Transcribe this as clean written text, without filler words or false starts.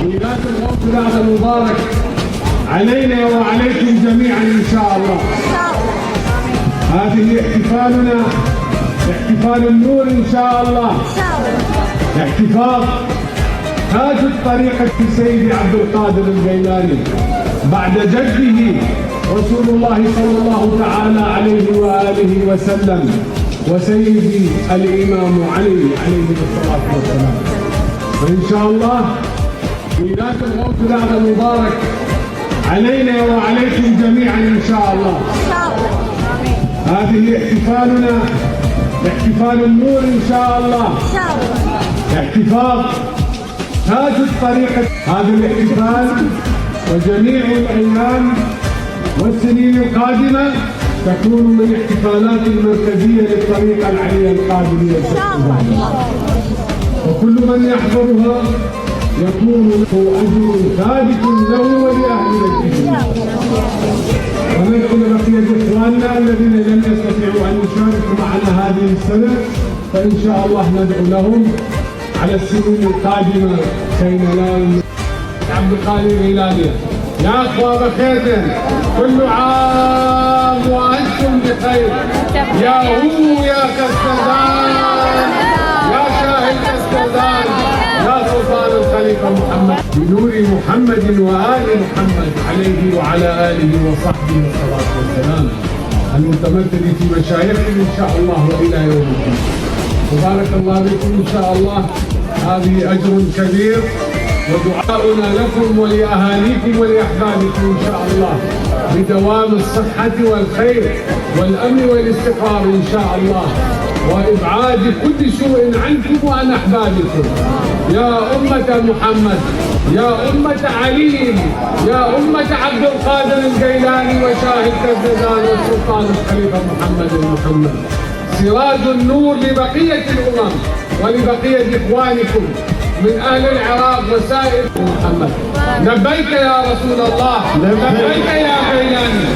ميلاد الغوث الأعظم المبارك علينا وعليكم جميعا إن شاء الله. هذه احتفالنا احتفال النور إن شاء الله، احتفال تاج الطريقة سيدي عبد القادر الجيلاني بعد جده رسول الله صلى الله تعالى عليه وآله وسلم وسيدي الإمام علي عليه الصلاة والسلام. وإن شاء الله ميلاد الغوث الأعظم المبارك علينا وعليكم جميعا إن شاء الله. هذه احتفالنا احتفال النور إن شاء الله، احتفال تاج الطريقة. هذا الاحتفال وجميع الأيام والسنين القادمة تكون من الاحتفالات المركزية للطريقة العليا القادمية، وكل من يحضرها يكون له أجر ثابت له ولأهل بيته. وندعو لبقية إخواننا الذين لم يستطيعوا أن يشاركوا معنا هذه السنة، فإن شاء الله ندعو لهم على السنين القادمة كي ننال عبد القادر الجيلاني. يا أخوة بخير، كل عام وأنتم بخير. يا هو يا كستردان، يا شاهد كستردان، يا سلطان الخليفة محمد، بنور محمد وآل محمد عليه وعلى آله وصحبه الصلاة والسلام، المتمثل في مشايخهم إن شاء الله وإلى يوم الدين. وبارك الله بكم إن شاء الله. هذه أجر كبير، ودعاؤنا لكم ولأهاليكم ولأحبابكم إن شاء الله بدوام الصحة والخير والأمن والاستقرار إن شاء الله، وإبعاد كل سوء عنكم وعن أحبابكم. يا أمة محمد، يا أمة علي، يا أمة عبد القادر الجيلاني وشاهد كردان والسلطان الخليفة محمد، سراج النور لبقية الأمم ولبقية إخوانكم من أهل العراق وسائر محمد. لبيك يا رسول الله، لبيك يا جيلاني.